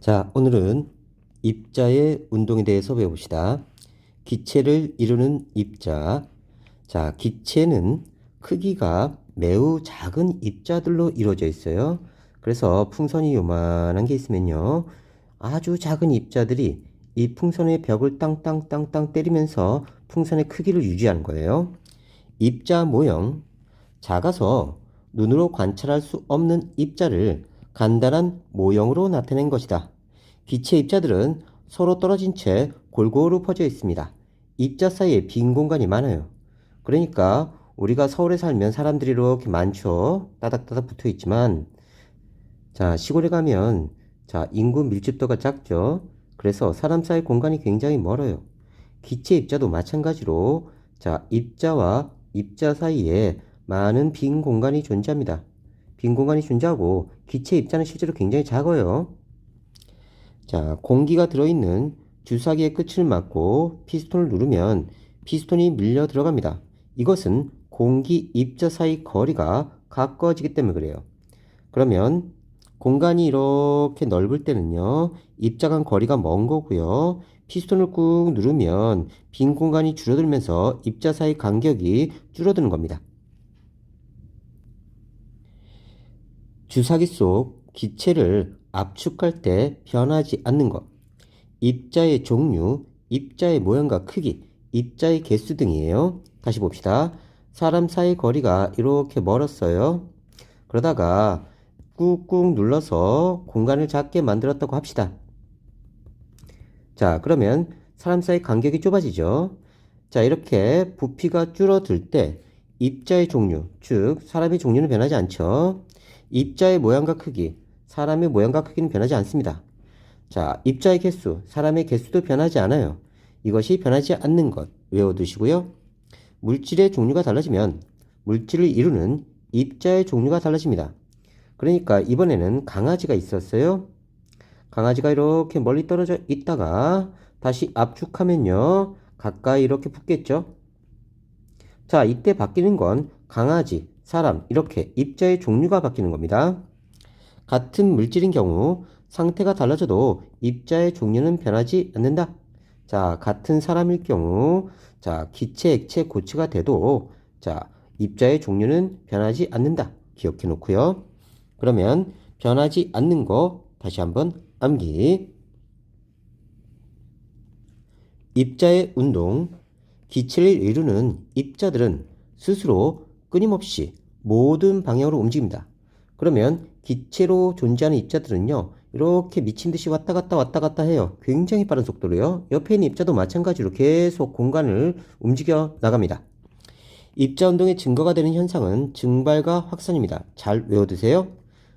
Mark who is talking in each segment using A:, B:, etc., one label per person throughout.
A: 자, 오늘은 입자의 운동에 대해서 배워봅시다. 기체를 이루는 입자. 자, 기체는 크기가 매우 작은 입자들로 이루어져 있어요. 그래서 풍선이 요만한 게 있으면요, 아주 작은 입자들이 이 풍선의 벽을 땅땅땅땅 때리면서 풍선의 크기를 유지하는 거예요. 입자 모형, 작아서 눈으로 관찰할 수 없는 입자를 간단한 모형으로 나타낸 것이다. 기체 입자들은 서로 떨어진 채 골고루 퍼져 있습니다. 입자 사이에 빈 공간이 많아요. 그러니까 우리가 서울에 살면 사람들이 이렇게 많죠. 따닥따닥 붙어 있지만, 자, 시골에 가면, 자, 인구 밀집도가 작죠. 그래서 사람 사이 공간이 굉장히 멀어요. 기체 입자도 마찬가지로, 자, 입자와 입자 사이에 많은 빈 공간이 존재합니다. 빈 공간이 존재하고 기체 입자는 실제로 굉장히 작아요. 자, 공기가 들어있는 주사기의 끝을 막고 피스톤을 누르면 피스톤이 밀려 들어갑니다. 이것은 공기 입자 사이 거리가 가까워지기 때문에 그래요. 그러면 공간이 이렇게 넓을 때는요, 입자 간 거리가 먼 거고요. 피스톤을 꾹 누르면 빈 공간이 줄어들면서 입자 사이 간격이 줄어드는 겁니다. 주사기 속 기체를 압축할 때 변하지 않는 것. 입자의 종류, 입자의 모양과 크기, 입자의 개수 등이에요. 다시 봅시다. 사람 사이 거리가 이렇게 멀었어요. 그러다가 꾹꾹 눌러서 공간을 작게 만들었다고 합시다. 자, 그러면 사람 사이 간격이 좁아지죠. 자, 이렇게 부피가 줄어들 때 입자의 종류, 즉 사람의 종류는 변하지 않죠. 입자의 모양과 크기, 사람의 모양과 크기는 변하지 않습니다. 자, 입자의 개수, 사람의 개수도 변하지 않아요. 이것이 변하지 않는 것 외워두시고요. 물질의 종류가 달라지면 물질을 이루는 입자의 종류가 달라집니다. 그러니까 이번에는 강아지가 있었어요. 강아지가 이렇게 멀리 떨어져 있다가 다시 압축하면요, 가까이 이렇게 붙겠죠. 자, 이때 바뀌는 건 강아지, 사람 이렇게 입자의 종류가 바뀌는 겁니다. 같은 물질인 경우 상태가 달라져도 입자의 종류는 변하지 않는다. 자, 같은 사람일 경우, 자, 기체, 액체, 고체가 돼도, 자, 입자의 종류는 변하지 않는다. 기억해 놓고요. 그러면 변하지 않는 거 다시 한번 암기. 입자의 운동, 기체를 이루는 입자들은 스스로 끊임없이 모든 방향으로 움직입니다. 그러면 기체로 존재하는 입자들은요, 이렇게 미친 듯이 왔다 갔다 해요. 굉장히 빠른 속도로요. 옆에 있는 입자도 마찬가지로 계속 공간을 움직여 나갑니다. 입자 운동의 증거가 되는 현상은 증발과 확산입니다. 잘 외워두세요.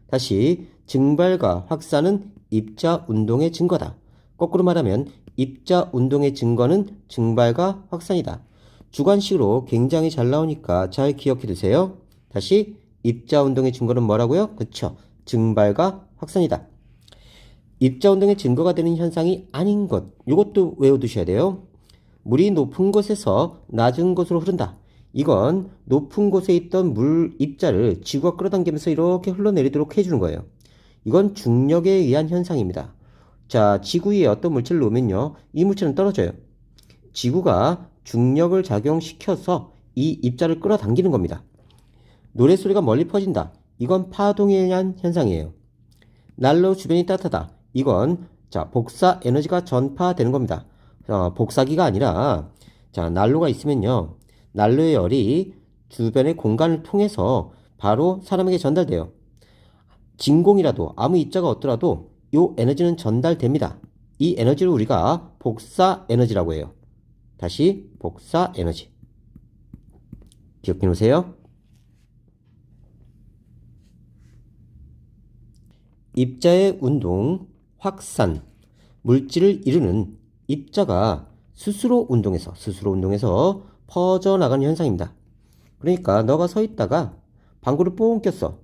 A: 다시, 증발과 확산은 입자 운동의 증거다. 거꾸로 말하면 입자 운동의 증거는 증발과 확산이다. 주관식으로 굉장히 잘 나오니까 잘 기억해 두세요. 다시, 입자 운동의 증거는 뭐라고요? 그쵸, 증발과 확산이다. 입자 운동의 증거가 되는 현상이 아닌 것, 이것도 외워두셔야 돼요. 물이 높은 곳에서 낮은 곳으로 흐른다. 이건 높은 곳에 있던 물 입자를 지구가 끌어당기면서 이렇게 흘러내리도록 해주는 거예요. 이건 중력에 의한 현상입니다. 자, 지구 위에 어떤 물질을 놓으면요, 이 물질은 떨어져요. 지구가 중력을 작용시켜서 이 입자를 끌어당기는 겁니다. 노랫소리가 멀리 퍼진다. 이건 파동에 의한 현상이에요. 난로 주변이 따뜻하다. 이건, 자, 복사 에너지가 전파되는 겁니다. 복사기가 아니라, 자, 난로가 있으면요, 난로의 열이 주변의 공간을 통해서 바로 사람에게 전달돼요. 진공이라도 아무 입자가 없더라도 이 에너지는 전달됩니다. 이 에너지를 우리가 복사 에너지라고 해요. 다시 복사 에너지. 기억해 놓으세요. 입자의 운동, 확산, 물질을 이루는 입자가 스스로 운동해서 퍼져나가는 현상입니다. 그러니까 너가 서 있다가 방구를 뽕 꼈어.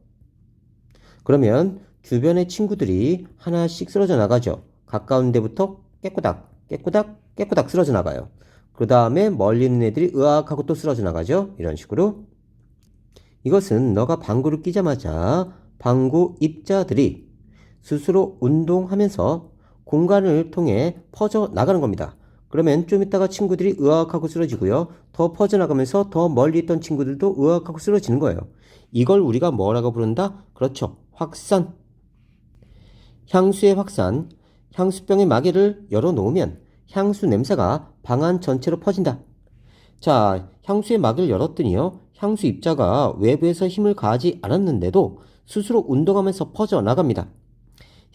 A: 그러면 주변의 친구들이 하나씩 쓰러져 나가죠. 가까운 데부터 깨꾸닥 쓰러져 나가요. 그 다음에 멀리 있는 애들이 으악 하고 또 쓰러져 나가죠. 이런 식으로. 이것은 너가 방구를 끼자마자 방구 입자들이 스스로 운동하면서 공간을 통해 퍼져 나가는 겁니다. 그러면 좀 이따가 친구들이 으악하고 쓰러지고요. 더 퍼져나가면서 더 멀리 있던 친구들도 으악하고 쓰러지는 거예요. 이걸 우리가 뭐라고 부른다? 그렇죠. 확산. 향수의 확산. 향수병의 마개를 열어놓으면 향수 냄새가 방 안 전체로 퍼진다. 자, 향수의 마개를 열었더니요. 향수 입자가 외부에서 힘을 가하지 않았는데도 스스로 운동하면서 퍼져나갑니다.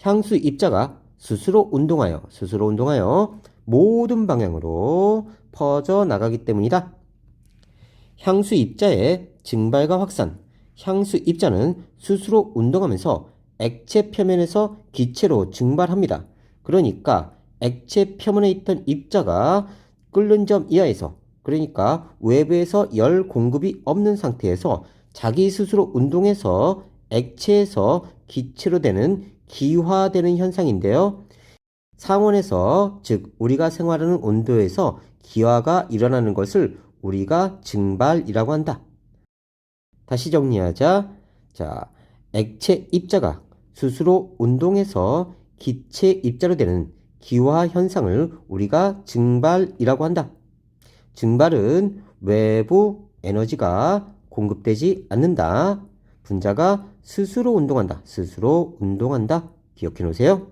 A: 향수 입자가 스스로 운동하여 모든 방향으로 퍼져나가기 때문이다. 향수 입자의 증발과 확산. 향수 입자는 스스로 운동하면서 액체 표면에서 기체로 증발합니다. 그러니까 액체 표면에 있던 입자가 끓는 점 이하에서, 그러니까 외부에서 열 공급이 없는 상태에서 자기 스스로 운동해서 액체에서 기체로 되는 기화되는 현상인데요. 상온에서, 즉 우리가 생활하는 온도에서 기화가 일어나는 것을 우리가 증발이라고 한다. 다시 정리하자. 자, 액체 입자가 스스로 운동해서 기체 입자로 되는 기화 현상을 우리가 증발이라고 한다. 증발은 외부 에너지가 공급되지 않는다. 분자가 스스로 운동한다. 기억해 놓으세요.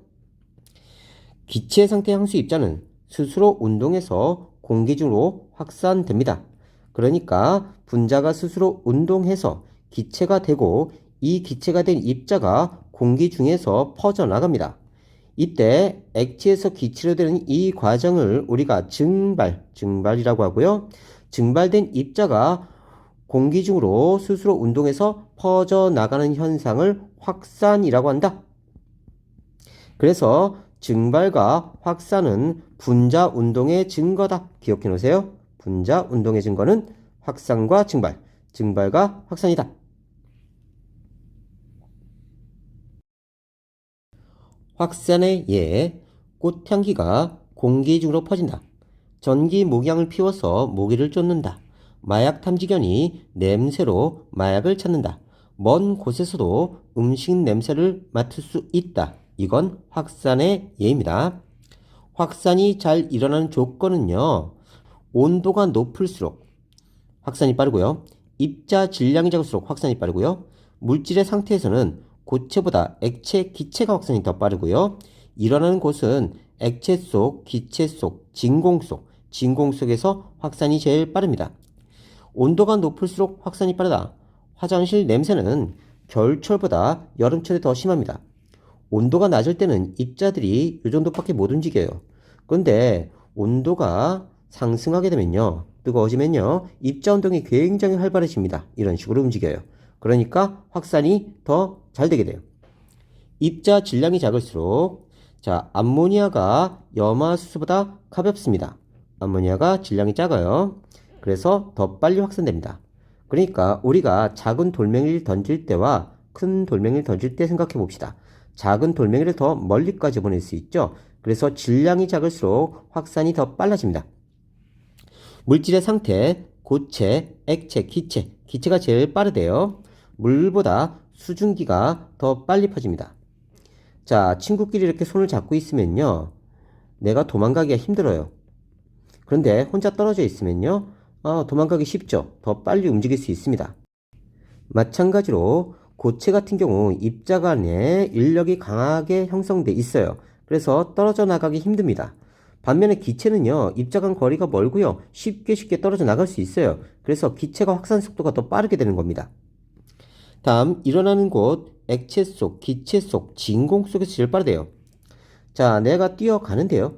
A: 기체 상태 향수 입자는 스스로 운동해서 공기 중으로 확산됩니다. 그러니까 분자가 스스로 운동해서 기체가 되고 이 기체가 된 입자가 공기 중에서 퍼져나갑니다. 이때 액체에서 기체로 되는 이 과정을 우리가 증발이라고 하고요. 증발된 입자가 공기 중으로 스스로 운동해서 퍼져나가는 현상을 확산이라고 한다. 그래서 증발과 확산은 분자 운동의 증거다. 기억해 놓으세요. 분자 운동의 증거는 확산과 증발과 확산이다. 확산의 예, 꽃향기가 공기 중으로 퍼진다. 전기 모기향을 피워서 모기를 쫓는다. 마약 탐지견이 냄새로 마약을 찾는다. 먼 곳에서도 음식 냄새를 맡을 수 있다. 이건 확산의 예입니다. 확산이 잘 일어나는 조건은요. 온도가 높을수록 확산이 빠르고요. 입자 질량이 작을수록 확산이 빠르고요. 물질의 상태에서는 고체보다 액체, 기체가 확산이 더 빠르고요. 일어나는 곳은 액체 속, 기체 속, 진공 속에서 확산이 제일 빠릅니다. 온도가 높을수록 확산이 빠르다. 화장실 냄새는 겨울철보다 여름철에 더 심합니다. 온도가 낮을 때는 입자들이 이 정도밖에 못 움직여요. 그런데 온도가 상승하게 되면요. 뜨거워지면요. 입자 운동이 굉장히 활발해집니다. 이런 식으로 움직여요. 그러니까 확산이 더 잘 되게 돼요. 입자 질량이 작을수록 암모니아가 염화수소보다 가볍습니다. 암모니아가 질량이 작아요. 그래서 더 빨리 확산됩니다. 그러니까 우리가 작은 돌멩이를 던질 때와 큰 돌멩이를 던질 때 생각해 봅시다. 작은 돌멩이를 더 멀리까지 보낼 수 있죠. 그래서 질량이 작을수록 확산이 더 빨라집니다. 물질의 상태, 고체, 액체, 기체가 제일 빠르대요. 물보다 수증기가 더 빨리 퍼집니다. 자, 친구끼리 이렇게 손을 잡고 있으면요. 내가 도망가기가 힘들어요. 그런데 혼자 떨어져 있으면요. 도망가기 쉽죠. 더 빨리 움직일 수 있습니다. 마찬가지로 고체 같은 경우 입자 간에 인력이 강하게 형성돼 있어요. 그래서 떨어져 나가기 힘듭니다. 반면에 기체는요. 입자 간 거리가 멀고요. 쉽게 떨어져 나갈 수 있어요. 그래서 기체가 확산 속도가 더 빠르게 되는 겁니다. 다음 일어나는 곳 액체 속, 기체 속, 진공 속에서 제일 빠르대요. 자, 내가 뛰어가는데요.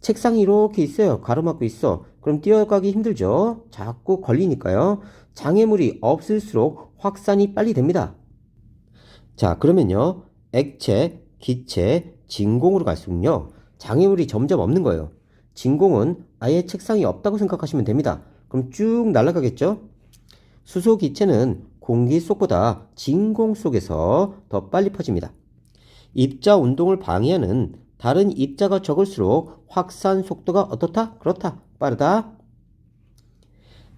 A: 책상이 이렇게 있어요. 가로막고 있어. 그럼 뛰어가기 힘들죠. 자꾸 걸리니까요. 장애물이 없을수록 확산이 빨리 됩니다. 자, 그러면요. 액체, 기체, 진공으로 갈수록요. 장애물이 점점 없는 거예요. 진공은 아예 책상이 없다고 생각하시면 됩니다. 그럼 쭉 날아가겠죠? 수소 기체는 공기 속보다 진공 속에서 더 빨리 퍼집니다. 입자 운동을 방해하는 다른 입자가 적을수록 확산 속도가 어떻다? 그렇다. 빠르다.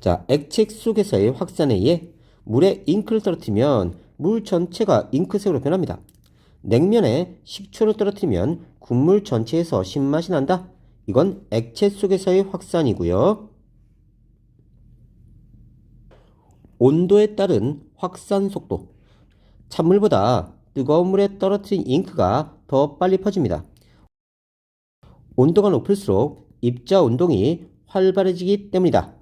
A: 자, 액체 속에서의 확산에 의해 물에 잉크를 떨어뜨리면 물 전체가 잉크색으로 변합니다. 냉면에 식초를 떨어뜨리면 국물 전체에서 신맛이 난다. 이건 액체 속에서의 확산이고요. 온도에 따른 확산 속도. 찬물보다 뜨거운 물에 떨어뜨린 잉크가 더 빨리 퍼집니다. 온도가 높을수록 입자 운동이 활발해지기 때문이다.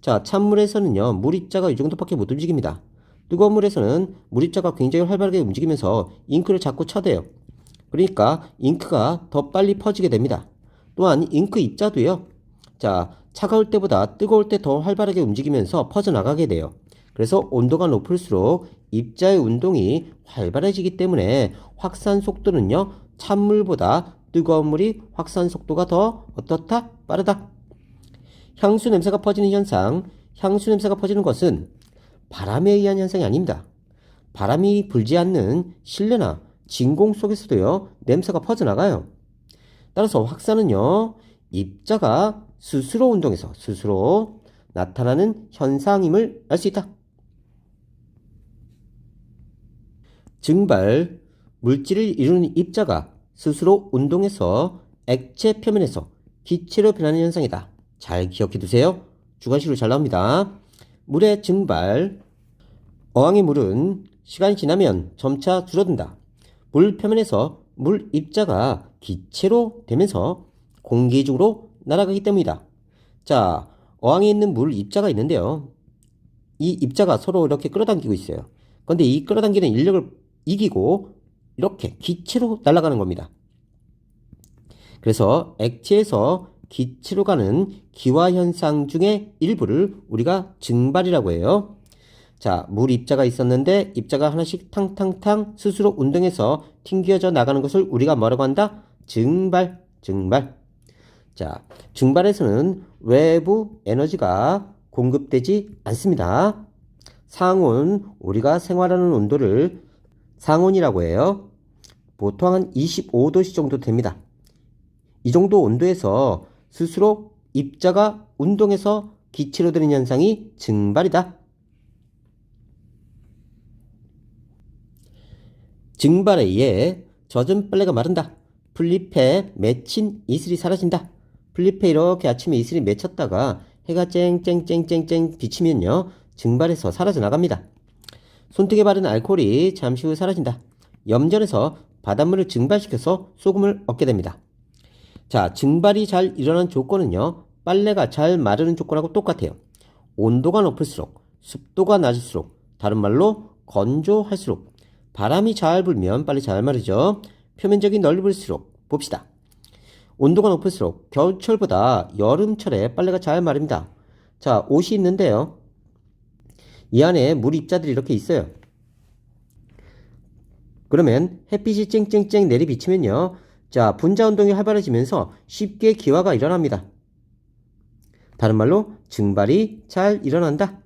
A: 자, 찬물에서는요, 물 입자가 이 정도밖에 못 움직입니다. 뜨거운 물에서는 물 입자가 굉장히 활발하게 움직이면서 잉크를 자꾸 쳐대요. 그러니까 잉크가 더 빨리 퍼지게 됩니다. 또한 잉크 입자도요, 자, 차가울 때보다 뜨거울 때 더 활발하게 움직이면서 퍼져나가게 돼요. 그래서 온도가 높을수록 입자의 운동이 활발해지기 때문에 확산 속도는요, 찬물보다 뜨거운 물이 확산 속도가 더 어떻다? 빠르다. 향수 냄새가 퍼지는 현상. 향수 냄새가 퍼지는 것은 바람에 의한 현상이 아닙니다. 바람이 불지 않는 실내나 진공 속에서도요, 냄새가 퍼져나가요. 따라서 확산은요, 입자가 스스로 운동해서 스스로 나타나는 현상임을 알 수 있다. 증발, 물질을 이루는 입자가 스스로 운동해서 액체 표면에서 기체로 변하는 현상이다. 잘 기억해 두세요. 주관식으로 잘 나옵니다. 물의 증발. 어항의 물은 시간이 지나면 점차 줄어든다. 물 표면에서 물 입자가 기체로 되면서 공기 중으로 날아가기 때문이다. 자, 어항에 있는 물 입자가 있는데요. 이 입자가 서로 이렇게 끌어당기고 있어요. 그런데 이 끌어당기는 인력을 이기고 이렇게 기체로 날아가는 겁니다. 그래서 액체에서 기체로 가는 기화 현상 중에 일부를 우리가 증발이라고 해요. 자, 물 입자가 있었는데 입자가 하나씩 탕탕탕 스스로 운동해서 튕겨져 나가는 것을 우리가 뭐라고 한다? 증발, 증발. 자, 증발에서는 외부 에너지가 공급되지 않습니다. 상온, 우리가 생활하는 온도를 상온이라고 해요. 보통 한 25도씨 정도 됩니다. 이 정도 온도에서 스스로 입자가 운동해서 기체로 되는 현상이 증발이다. 증발에 의해 젖은 빨래가 마른다. 풀잎에 맺힌 이슬이 사라진다. 풀잎에 이렇게 아침에 이슬이 맺혔다가 해가 쨍쨍쨍쨍쨍 비치면요, 증발해서 사라져 나갑니다. 손등에 바른 알코올이 잠시 후 사라진다. 염전에서 바닷물을 증발시켜서 소금을 얻게 됩니다. 자, 증발이 잘 일어난 조건은요, 빨래가 잘 마르는 조건하고 똑같아요. 온도가 높을수록, 습도가 낮을수록, 다른 말로 건조할수록, 바람이 잘 불면 빨리 잘 마르죠. 표면적이 넓을수록, 봅시다. 온도가 높을수록 겨울철보다 여름철에 빨래가 잘 마릅니다. 자, 옷이 있는데요. 이 안에 물 입자들이 이렇게 있어요. 그러면 햇빛이 쨍쨍쨍 내리비치면요, 자, 분자 운동이 활발해지면서 쉽게 기화가 일어납니다. 다른 말로 증발이 잘 일어난다.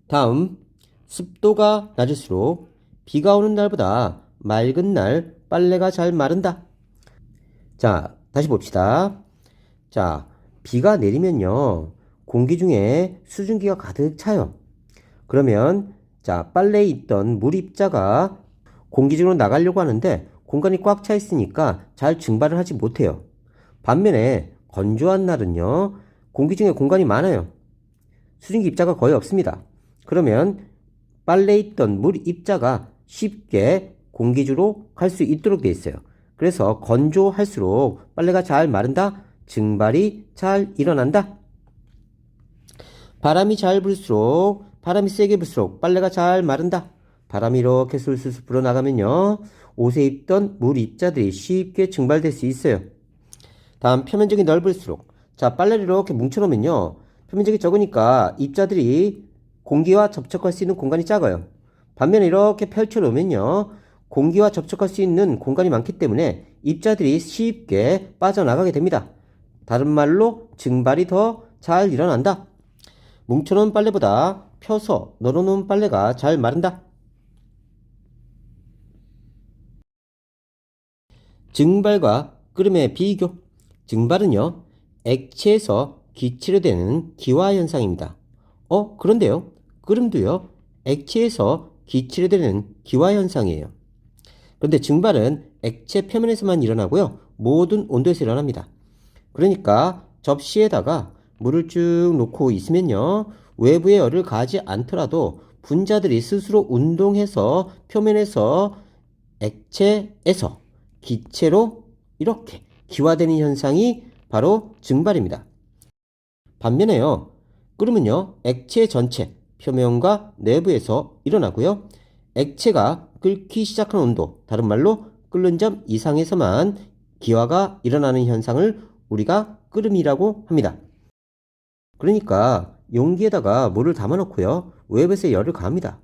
A: 다음, 습도가 낮을수록 비가 오는 날보다 맑은 날 빨래가 잘 마른다. 자, 다시 봅시다. 자, 비가 내리면요, 공기 중에 수증기가 가득 차요. 그러면 자, 빨래에 있던 물 입자가 공기 중으로 나가려고 하는데 공간이 꽉 차 있으니까 잘 증발을 하지 못해요. 반면에 건조한 날은요, 공기 중에 공간이 많아요. 수증기 입자가 거의 없습니다. 그러면 빨래에 있던 물 입자가 쉽게 공기 중으로 갈 수 있도록 되어 있어요. 그래서 건조할수록 빨래가 잘 마른다. 증발이 잘 일어난다. 바람이 잘 불수록, 바람이 세게 불수록 빨래가 잘 마른다. 바람이 이렇게 술술 불어나가면요, 옷에 입던 물 입자들이 쉽게 증발될 수 있어요. 다음, 표면적이 넓을수록, 자, 빨래를 이렇게 뭉쳐놓으면요, 표면적이 적으니까 입자들이 공기와 접촉할 수 있는 공간이 작아요. 반면에 이렇게 펼쳐놓으면요, 공기와 접촉할 수 있는 공간이 많기 때문에 입자들이 쉽게 빠져나가게 됩니다. 다른 말로 증발이 더 잘 일어난다. 뭉쳐놓은 빨래보다 펴서 널어놓은 빨래가 잘 마른다. 증발과 끓음의 비교. 증발은요, 액체에서 기체로 되는 기화 현상입니다. 그런데요, 끓음도요, 액체에서 기체로 되는 기화 현상이에요. 그런데 증발은 액체 표면에서만 일어나고요. 모든 온도에서 일어납니다. 그러니까 접시에다가 물을 쭉 놓고 있으면요. 외부의 열을 가하지 않더라도 분자들이 스스로 운동해서 표면에서 액체에서 기체로 이렇게 기화되는 현상이 바로 증발입니다. 반면에요. 끓으면요. 액체 전체 표면과 내부에서 일어나고요. 액체가 끓기 시작한 온도, 다른 말로 끓는 점 이상에서만 기화가 일어나는 현상을 우리가 끓음이라고 합니다. 그러니까 용기에다가 물을 담아 놓고요. 외부에서 열을 가합니다.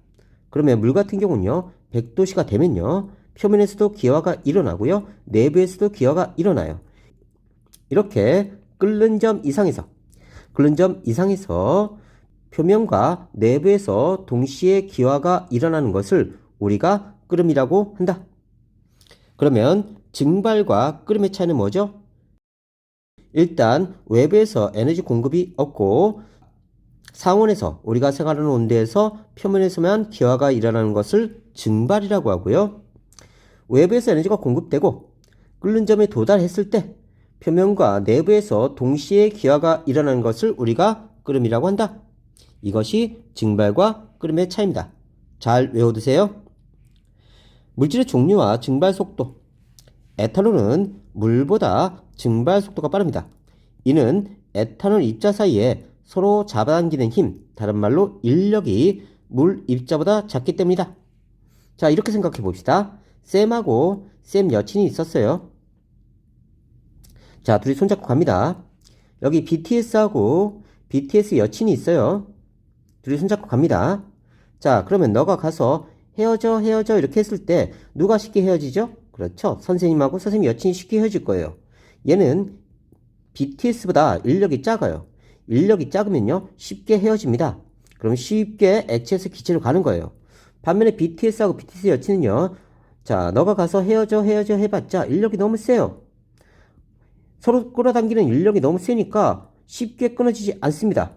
A: 그러면 물 같은 경우는요. 100도씨가 되면요. 표면에서도 기화가 일어나고요. 내부에서도 기화가 일어나요. 이렇게 끓는 점 이상에서 표면과 내부에서 동시에 기화가 일어나는 것을 우리가 끓음이라고 한다. 그러면 증발과 끓음의 차이는 뭐죠? 일단 외부에서 에너지 공급이 없고 상온에서 우리가 생활하는 온도에서 표면에서만 기화가 일어나는 것을 증발이라고 하고요. 외부에서 에너지가 공급되고 끓는 점에 도달했을 때 표면과 내부에서 동시에 기화가 일어나는 것을 우리가 끓음이라고 한다. 이것이 증발과 끓음의 차이입니다. 잘 외워두세요. 물질의 종류와 증발 속도. 에탄올은 물보다 증발 속도가 빠릅니다. 이는 에탄올 입자 사이에 서로 잡아당기는 힘, 다른 말로 인력이 물 입자보다 작기 때문이다. 자, 이렇게 생각해 봅시다. 쌤하고 쌤 여친이 있었어요. 자, 둘이 손잡고 갑니다. 여기 BTS하고 BTS 여친이 있어요. 둘이 손잡고 갑니다. 자, 그러면 너가 가서 헤어져 이렇게 했을 때 누가 쉽게 헤어지죠? 그렇죠. 선생님하고 선생님 여친이 쉽게 헤어질 거예요. 얘는 BTS보다 인력이 작아요. 인력이 작으면요. 쉽게 헤어집니다. 그럼 쉽게 액체에서 기체로 가는 거예요. 반면에 BTS하고 BTS 여친은요. 자, 너가 가서 헤어져 해봤자 인력이 너무 세요. 서로 끌어당기는 인력이 너무 세니까 쉽게 끊어지지 않습니다.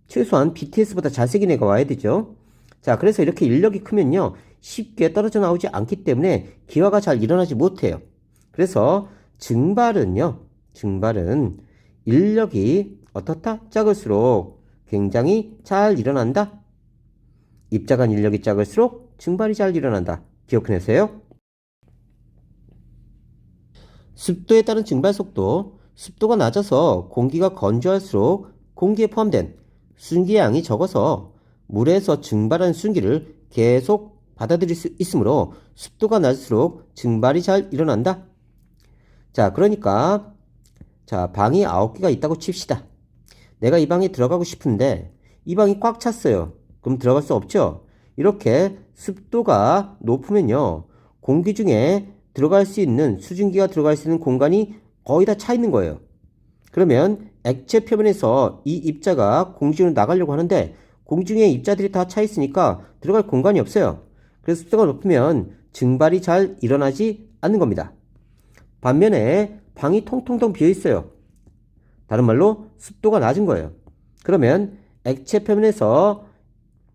A: 최소한 BTS보다 잘생긴 애가 와야 되죠. 자, 그래서 이렇게 인력이 크면요. 쉽게 떨어져 나오지 않기 때문에 기화가 잘 일어나지 못해요. 그래서 증발은 인력이 어떻다? 작을수록 굉장히 잘 일어난다. 입자간 인력이 작을수록 증발이 잘 일어난다. 기억해내세요. 습도에 따른 증발 속도. 습도가 낮아서 공기가 건조할수록 공기에 포함된 순기의 양이 적어서 물에서 증발한 순기를 계속 받아들일 수 있으므로 습도가 낮을수록 증발이 잘 일어난다. 자, 그러니까 자, 방이 9개가 있다고 칩시다. 내가 이 방에 들어가고 싶은데 이 방이 꽉 찼어요. 그럼 들어갈 수 없죠? 이렇게 습도가 높으면요. 공기 중에 들어갈 수 있는 수증기가 들어갈 수 있는 공간이 거의 다 차 있는 거예요. 그러면 액체 표면에서 이 입자가 공중으로 나가려고 하는데 공중에 입자들이 다 차 있으니까 들어갈 공간이 없어요. 그래서 습도가 높으면 증발이 잘 일어나지 않는 겁니다. 반면에 방이 통통 비어 있어요. 다른 말로 습도가 낮은 거예요. 그러면 액체 표면에서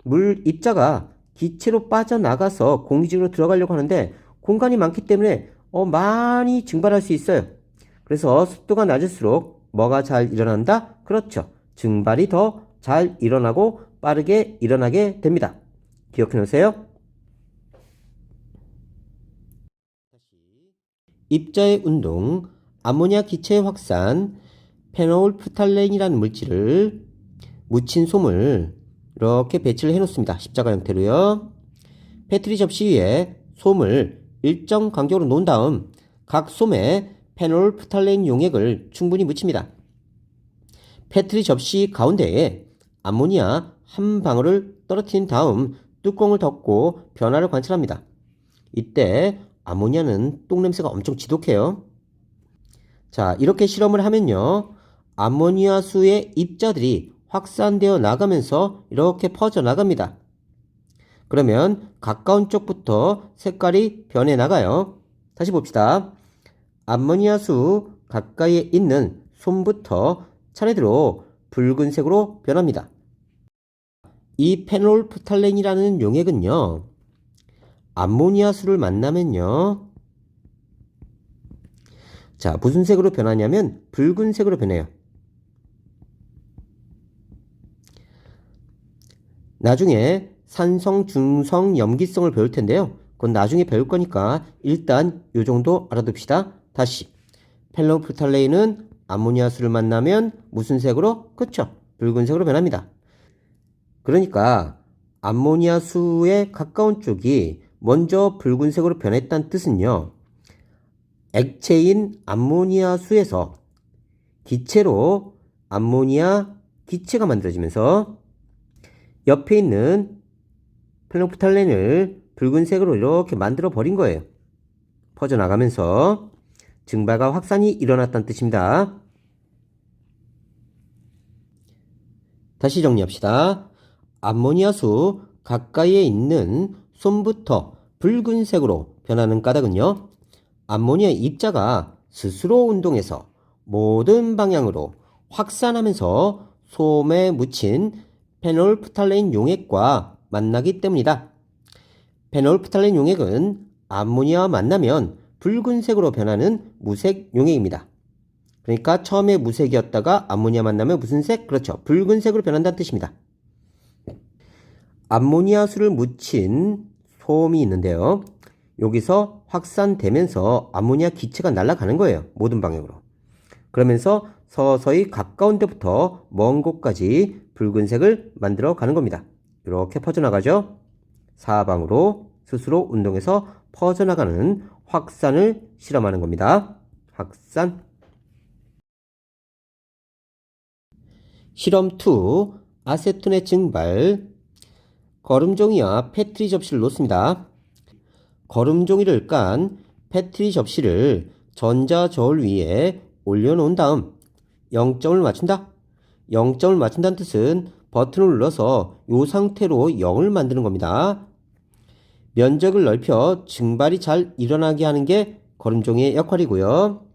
A: 물 입자가 기체로 빠져나가서 공기 중으로 들어가려고 하는데 공간이 많기 때문에 많이 증발할 수 있어요. 그래서 습도가 낮을수록 뭐가 잘 일어난다? 그렇죠. 증발이 더 잘 일어나고 빠르게 일어나게 됩니다. 기억해 놓으세요. 입자의 운동, 아모니아 기체의 확산, 페놀프탈렌이라는 물질을 묻힌 솜을 이렇게 배치를 해 놓습니다. 십자가 형태로요. 패트리 접시 위에 솜을 일정 간격으로 놓은 다음 각 솜에 페놀프탈렌 용액을 충분히 묻힙니다. 패트리 접시 가운데에 아모니아 한 방울을 떨어뜨린 다음 뚜껑을 덮고 변화를 관찰합니다. 이때 아모니아는 똥냄새가 엄청 지독해요. 자, 이렇게 실험을 하면요. 아모니아 수의 입자들이 확산되어 나가면서 이렇게 퍼져 나갑니다. 그러면 가까운 쪽부터 색깔이 변해 나가요. 다시 봅시다. 아모니아 수 가까이에 있는 솜부터 차례대로 붉은색으로 변합니다. 이 페놀프탈렌이라는 용액은요. 암모니아 수를 만나면요. 자, 무슨 색으로 변하냐면 붉은색으로 변해요. 나중에 산성, 중성, 염기성을 배울 텐데요. 그건 나중에 배울 거니까 일단 이 정도 알아둡시다. 다시 펠로프탈레인은 암모니아수를 만나면 무슨 색으로? 그쵸? 붉은색으로 변합니다. 그러니까 암모니아수에 가까운 쪽이 먼저 붉은색으로 변했다는 뜻은요. 액체인 암모니아수에서 기체로 암모니아 기체가 만들어지면서 옆에 있는 펠로프탈렌을 붉은색으로 이렇게 만들어 버린 거예요. 퍼져나가면서 증발과 확산이 일어났다는 뜻입니다. 다시 정리합시다. 암모니아수 가까이에 있는 솜부터 붉은색으로 변하는 까닭은요. 암모니아 입자가 스스로 운동해서 모든 방향으로 확산하면서 솜에 묻힌 페놀프탈레인 용액과 만나기 때문이다. 페놀프탈레인 용액은 암모니아와 만나면 붉은색으로 변하는 무색 용액입니다. 그러니까 처음에 무색이었다가 암모니아 만나면 무슨 색? 그렇죠. 붉은색으로 변한다는 뜻입니다. 암모니아수를 묻힌 솜이 있는데요. 여기서 확산되면서 암모니아 기체가 날아가는 거예요. 모든 방향으로. 그러면서 서서히 가까운 데부터 먼 곳까지 붉은색을 만들어 가는 겁니다. 이렇게 퍼져나가죠. 사방으로 스스로 운동해서 퍼져나가는 확산을 실험하는 겁니다. 확산. 실험 2. 아세톤의 증발. 거름종이와 페트리 접시를 놓습니다. 거름종이를 깐 페트리 접시를 전자저울 위에 올려놓은 다음 0점을 맞춘다. 0점을 맞춘다는 뜻은 버튼을 눌러서 이 상태로 0을 만드는 겁니다. 면적을 넓혀 증발이 잘 일어나게 하는 게 거름종이의 역할이고요.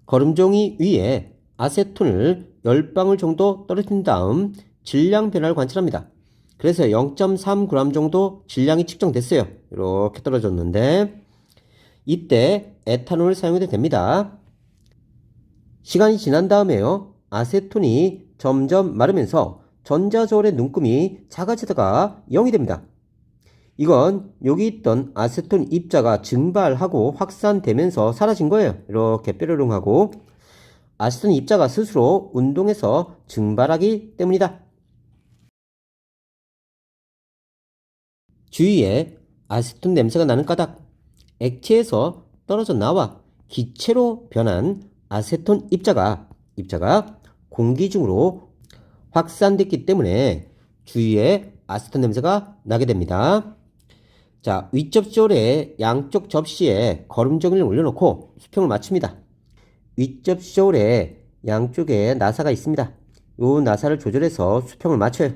A: 거름종이 위에 아세톤을 10방울 정도 떨어뜨린 다음 질량 변화를 관찰합니다. 그래서 0.3g 정도 질량이 측정됐어요. 이렇게 떨어졌는데 이때 에탄올을 사용해도 됩니다. 시간이 지난 다음에요. 아세톤이 점점 마르면서 전자저울의 눈금이 작아지다가 0이 됩니다. 이건 여기 있던 아세톤 입자가 증발하고 확산되면서 사라진 거예요. 이렇게 뾰로롱하고 아세톤 입자가 스스로 운동해서 증발하기 때문이다. 주위에 아세톤 냄새가 나는 까닭. 액체에서 떨어져 나와 기체로 변한 아세톤 입자가 공기 중으로 확산됐기 때문에 주위에 아세톤 냄새가 나게 됩니다. 자, 위접 저울에 양쪽 접시에 거름종이를 올려놓고 수평을 맞춥니다. 위접 저울에 양쪽에 나사가 있습니다. 이 나사를 조절해서 수평을 맞춰요.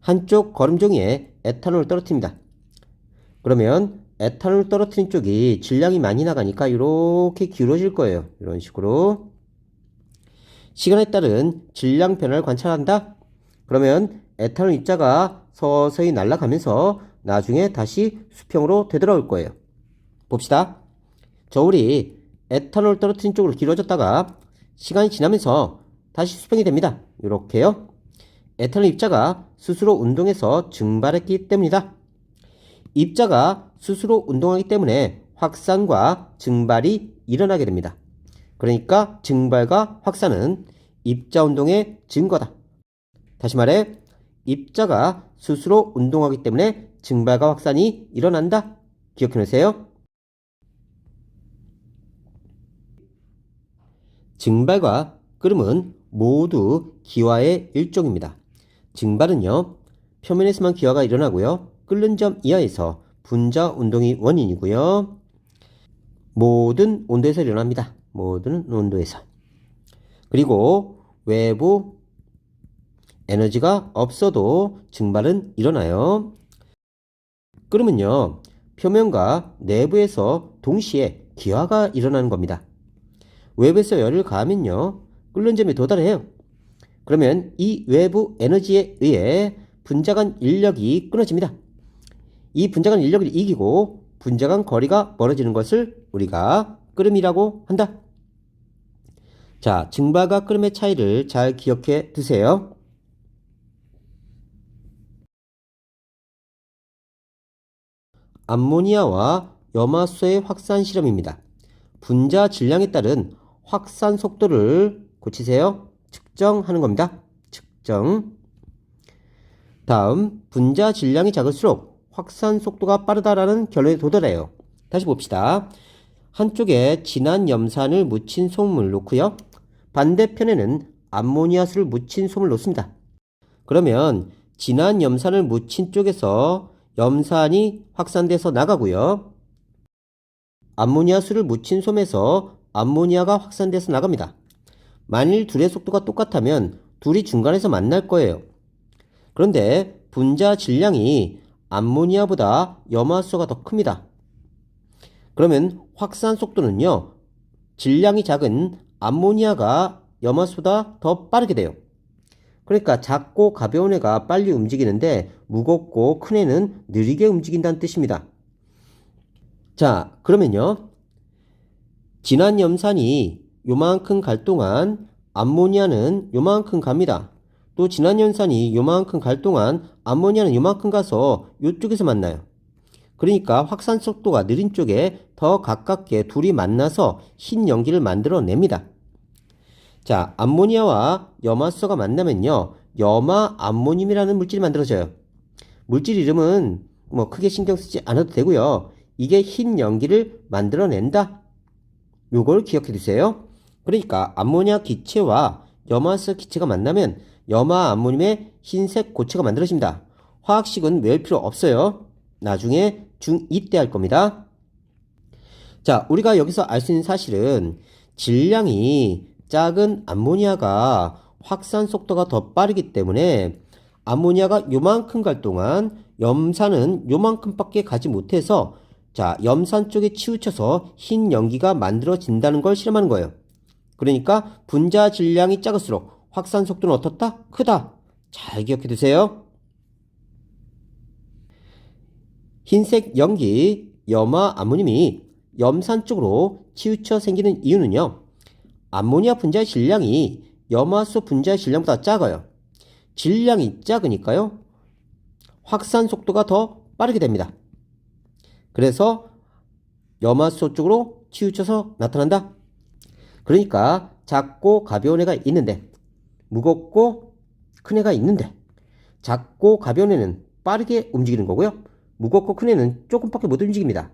A: 한쪽 거름종이에 에탄올을 떨어뜨립니다. 그러면 에탄올 떨어뜨린 쪽이 질량이 많이 나가니까 이렇게 기울어질 거예요. 이런 식으로. 시간에 따른 질량 변화를 관찰한다. 그러면 에탄올 입자가 서서히 날아가면서 나중에 다시 수평으로 되돌아올 거예요. 봅시다. 저울이 에탄올 떨어뜨린 쪽으로 길어졌다가 시간이 지나면서 다시 수평이 됩니다. 이렇게요. 에탄올 입자가 스스로 운동해서 증발했기 때문이다. 입자가 스스로 운동하기 때문에 확산과 증발이 일어나게 됩니다. 그러니까 증발과 확산은 입자 운동의 증거다. 다시 말해 입자가 스스로 운동하기 때문에 증발과 확산이 일어난다. 기억해 놓으세요. 증발과 끓음은 모두 기화의 일종입니다. 증발은요, 표면에서만 기화가 일어나고요. 끓는 점 이하에서 분자 운동이 원인이고요. 모든 온도에서 일어납니다. 모든 온도에서. 그리고 외부 에너지가 없어도 증발은 일어나요. 끓음은요, 표면과 내부에서 동시에 기화가 일어나는 겁니다. 외부에서 열을 가하면요, 끓는 점에 도달해요. 그러면 이 외부 에너지에 의해 분자간 인력이 끊어집니다. 이 분자간 인력을 이기고 분자간 거리가 멀어지는 것을 우리가 끓음이라고 한다. 자, 증발과 끓음의 차이를 잘 기억해 두세요. 암모니아와 염화수소의 확산 실험입니다. 분자 질량에 따른 확산 속도를 고치세요. 측정하는 겁니다. 측정. 다음, 분자 질량이 작을수록 확산 속도가 빠르다라는 결론에 도달해요. 다시 봅시다. 한쪽에 진한 염산을 묻힌 솜을 놓고요. 반대편에는 암모니아수를 묻힌 솜을 놓습니다. 그러면 진한 염산을 묻힌 쪽에서 염산이 확산돼서 나가고요. 암모니아수를 묻힌 솜에서 암모니아가 확산돼서 나갑니다. 만일 둘의 속도가 똑같다면 둘이 중간에서 만날 거예요. 그런데 분자 질량이 암모니아보다 염화수소가 더 큽니다. 그러면 확산 속도는요, 질량이 작은 암모니아가 염화수보다 더 빠르게 돼요. 그러니까 작고 가벼운 애가 빨리 움직이는데 무겁고 큰 애는 느리게 움직인다는 뜻입니다. 자, 그러면요, 진한 염산이 요만큼 갈 동안 암모니아는 요만큼 갑니다. 또 진한 염산이 요만큼 갈 동안 암모니아는 요만큼 가서 이쪽에서 만나요. 그러니까 확산 속도가 느린 쪽에 더 가깝게 둘이 만나서 흰 연기를 만들어냅니다. 자, 암모니아와 염화수소가 만나면요, 염화 암모늄이라는 물질이 만들어져요. 물질 이름은 뭐 크게 신경 쓰지 않아도 되고요. 이게 흰 연기를 만들어낸다. 요걸 기억해 두세요. 그러니까 암모니아 기체와 염화수 기체가 만나면 염화 암모늄의 흰색 고체가 만들어집니다. 화학식은 외울 필요 없어요. 나중에 중2 때 할 겁니다. 자, 우리가 여기서 알 수 있는 사실은 질량이 작은 암모니아가 확산 속도가 더 빠르기 때문에 암모니아가 요만큼 갈 동안 염산은 요만큼밖에 가지 못해서 자, 염산 쪽에 치우쳐서 흰 연기가 만들어진다는 걸 실험하는 거예요. 그러니까 분자 질량이 작을수록 확산 속도는 어떻다? 크다. 잘 기억해 두세요. 흰색 연기, 염화 암모늄이 염산 쪽으로 치우쳐 생기는 이유는요, 암모니아 분자의 질량이 염화수 분자의 질량보다 작아요. 질량이 작으니까요, 확산 속도가 더 빠르게 됩니다. 그래서 염화수 쪽으로 치우쳐서 나타난다. 그러니까 작고 가벼운 애가 있는데, 무겁고 큰 애가 있는데, 작고 가벼운 애는 빠르게 움직이는 거고요. 무겁고 큰 애는 조금밖에 못 움직입니다.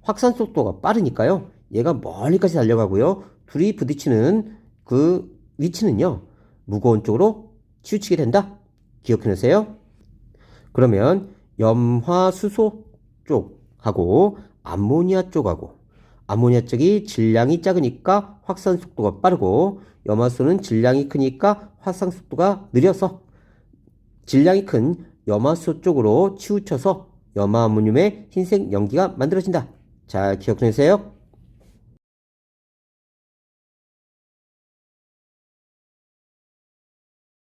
A: 확산 속도가 빠르니까요, 얘가 멀리까지 달려가고요. 둘이 부딪히는 그 위치는요, 무거운 쪽으로 치우치게 된다. 기억해 놓으세요. 그러면 염화수소 쪽하고 암모니아 쪽하고, 암모니아 쪽이 질량이 작으니까 확산 속도가 빠르고, 염화수소는 질량이 크니까 확산 속도가 느려서 질량이 큰 염화수소 쪽으로 치우쳐서 염화 암모늄의 흰색 연기가 만들어진다. 잘 기억해 놓으세요.